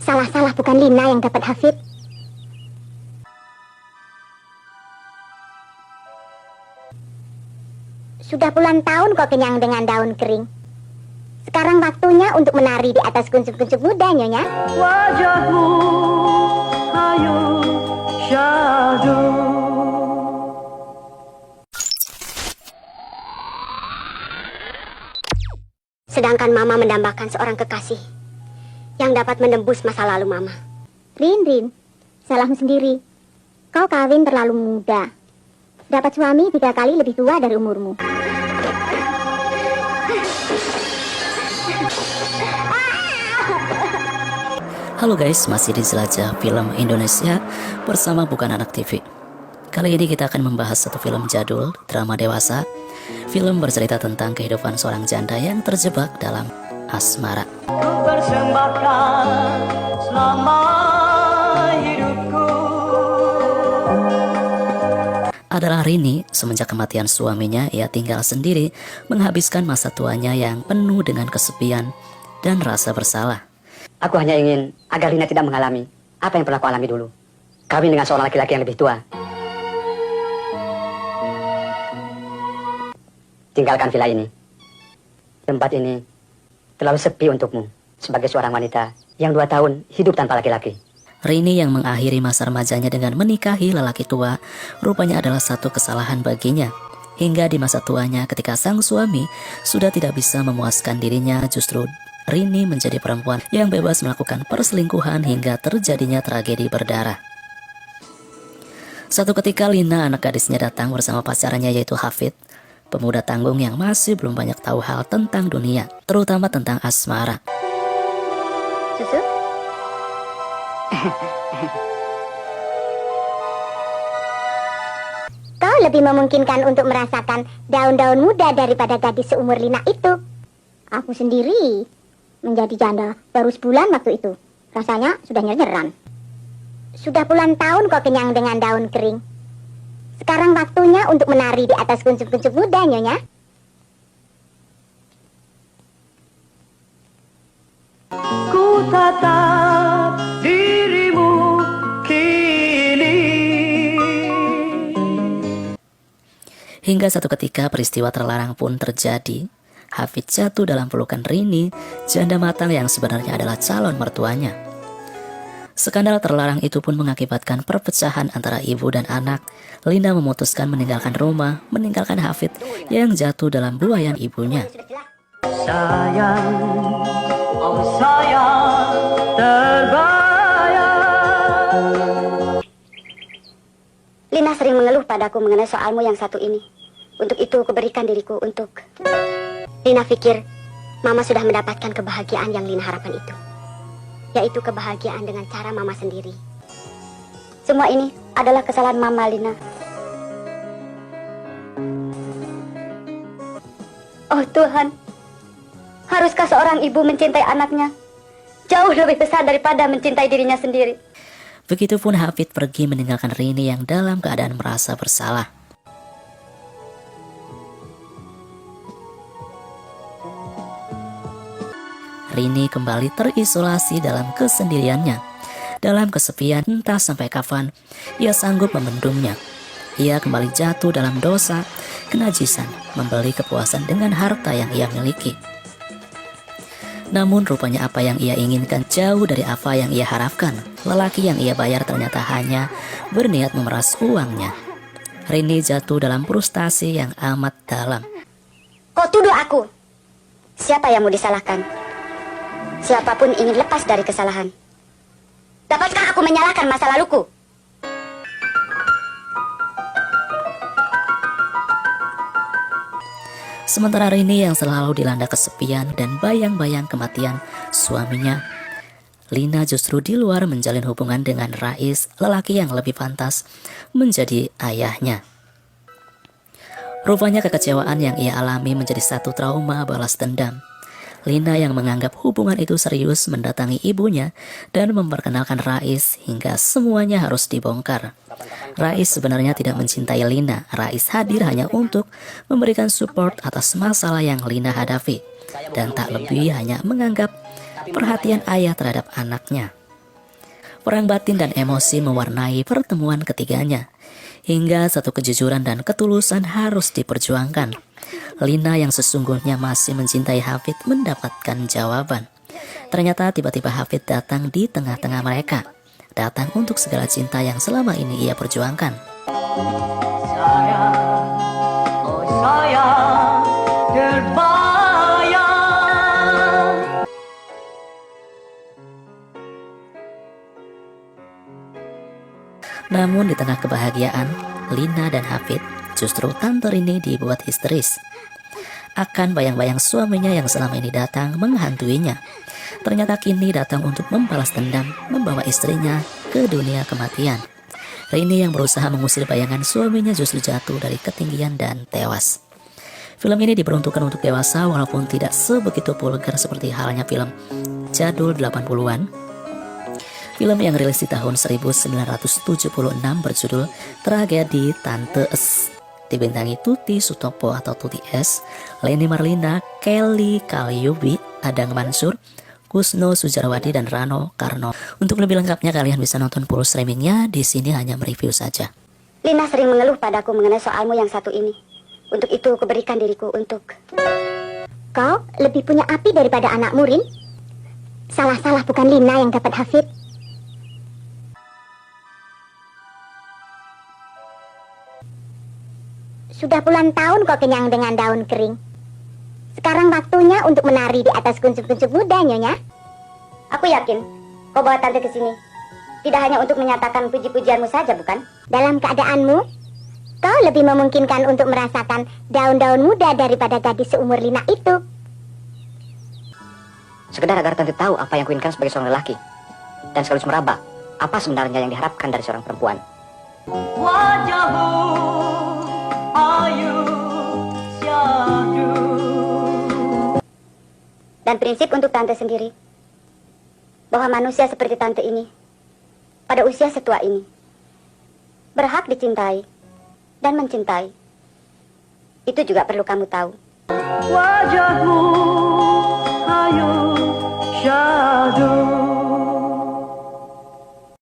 Salah-salah bukan Lina yang dapat Hafid. Sudah puluhan tahun kau kenyang dengan daun kering. Sekarang waktunya untuk menari di atas kuncup-kuncup muda, Nyonya. Wajahmu hayu syahdu. Sedangkan Mama mendambakan seorang kekasih yang dapat menembus masa lalu Mama. Rin, salahmu sendiri. Kau kawin terlalu muda. Dapat suami 3 kali lebih tua dari umurmu. Halo guys, masih di Jelajah Film Indonesia bersama Bukan Anak TV. Kali ini kita akan membahas satu film jadul, drama dewasa. Film bercerita tentang kehidupan seorang janda yang terjebak dalam asmara. Ku persembahkan selama hidupku. Adalah Rini. Semenjak kematian suaminya, ia tinggal sendiri, menghabiskan masa tuanya yang penuh dengan kesepian dan rasa bersalah. Aku hanya ingin agar Lina tidak mengalami apa yang pernah aku alami dulu. Kawin dengan seorang laki-laki yang lebih tua. Tinggalkan villa ini. Tempat ini terlalu sepi untukmu sebagai seorang wanita yang 2 tahun hidup tanpa laki-laki. Rini yang mengakhiri masa remajanya dengan menikahi lelaki tua rupanya adalah satu kesalahan baginya. Hingga di masa tuanya ketika sang suami sudah tidak bisa memuaskan dirinya, justru Rini menjadi perempuan yang bebas melakukan perselingkuhan hingga terjadinya tragedi berdarah. Suatu ketika Lina, anak gadisnya, datang bersama pacarnya yaitu Hafid, pemuda tanggung yang masih belum banyak tahu hal tentang dunia, terutama tentang asmara. Susu? Kau lebih memungkinkan untuk merasakan daun-daun muda daripada gadis seumur Lina itu. Aku sendiri menjadi janda baru sebulan waktu itu. Rasanya sudah nyer-nyeran. Sudah puluhan tahun kau kenyang dengan daun kering. Sekarang waktunya untuk menari di atas kuncup-kuncup muda, Nyonya. Ku tatap dirimu kini. Hingga satu ketika peristiwa terlarang pun terjadi. Hafid jatuh dalam pelukan Rini, janda matang yang sebenarnya adalah calon mertuanya. Skandal terlarang itu pun mengakibatkan perpecahan antara ibu dan anak. Lina memutuskan meninggalkan rumah, meninggalkan Hafid yang jatuh dalam buayan ibunya. Sayang, oh sayang, terbayang. Lina sering mengeluh padaku mengenai soalmu yang satu ini. Untuk itu kuberikan diriku untuk... Lina pikir Mama sudah mendapatkan kebahagiaan yang Lina harapkan itu, yaitu kebahagiaan dengan cara Mama sendiri. Semua ini adalah kesalahan Mama, Lina. Oh Tuhan, haruskah seorang ibu mencintai anaknya jauh lebih besar daripada mencintai dirinya sendiri? Begitupun Hafid pergi meninggalkan Rini yang dalam keadaan merasa bersalah. Rini kembali terisolasi dalam kesendiriannya. Dalam kesepian, entah sampai kapan ia sanggup membendungnya. Ia kembali jatuh dalam dosa, kenajisan, membeli kepuasan dengan harta yang ia miliki. Namun rupanya apa yang ia inginkan jauh dari apa yang ia harapkan. Lelaki yang ia bayar ternyata hanya berniat memeras uangnya. Rini jatuh dalam frustasi yang amat dalam. Kau tuduh aku. Siapa yang mau disalahkan? Siapapun ingin lepas dari kesalahan. Dapatkah aku menyalahkan masa laluku? Sementara Rini yang selalu dilanda kesepian dan bayang-bayang kematian suaminya, Lina justru di luar menjalin hubungan dengan Rais, lelaki yang lebih pantas menjadi ayahnya. Rupanya kekecewaan yang ia alami menjadi satu trauma balas dendam. Lina yang menganggap hubungan itu serius mendatangi ibunya dan memperkenalkan Rais hingga semuanya harus dibongkar. Rais sebenarnya tidak mencintai Lina. Rais hadir hanya untuk memberikan support atas masalah yang Lina hadapi dan tak lebih hanya menganggap perhatian ayah terhadap anaknya. Perang batin dan emosi mewarnai pertemuan ketiganya. Hingga satu kejujuran dan ketulusan harus diperjuangkan. Lina yang sesungguhnya masih mencintai Hafid mendapatkan jawaban. Ternyata tiba-tiba Hafid datang di tengah-tengah mereka. Datang untuk segala cinta yang selama ini ia perjuangkan. Sayang, oh sayang, terbayang. Namun di tengah kebahagiaan, Lina dan Hafid, justru Tante Rini dibuat histeris. Akan bayang-bayang suaminya yang selama ini datang menghantuinya. Ternyata kini datang untuk membalas dendam, membawa istrinya ke dunia kematian. Rini yang berusaha mengusir bayangan suaminya justru jatuh dari ketinggian dan tewas. Film ini diperuntukkan untuk dewasa walaupun tidak sebegitu vulgar seperti halnya film jadul 80-an. Film yang rilis di tahun 1976 berjudul Tragedi Tante Es. Dibintangi Tuti Sutopo atau Tuti S, Leni Marlina, Kelly Kalyubi, Adang Mansur, Kusno Sujarwadi, dan Rano Karno. Untuk lebih lengkapnya kalian bisa nonton full streamingnya, di sini hanya mereview saja. Lina sering mengeluh padaku mengenai soalmu yang satu ini. Untuk itu kuberikan diriku untuk... Kau lebih punya api daripada anakmu, Rin. Salah-salah bukan Lina yang dapat Hafid. Sudah puluhan tahun kau kenyang dengan daun kering. Sekarang waktunya untuk menari di atas kuncup-kuncup muda, Nyonya. Aku yakin kau bawa tante ke sini tidak hanya untuk menyatakan puji-pujianmu saja, bukan? Dalam keadaanmu, kau lebih memungkinkan untuk merasakan daun-daun muda daripada gadis seumur Lina itu. Sekedar agar tante tahu apa yang kuinginkan sebagai seorang lelaki. Dan sekaligus meraba apa sebenarnya yang diharapkan dari seorang perempuan. Wajahmu ayu syahdu. Dan prinsip untuk tante sendiri, bahwa manusia seperti tante ini, pada usia setua ini, berhak dicintai dan mencintai. Itu juga perlu kamu tahu. Wajahmu ayu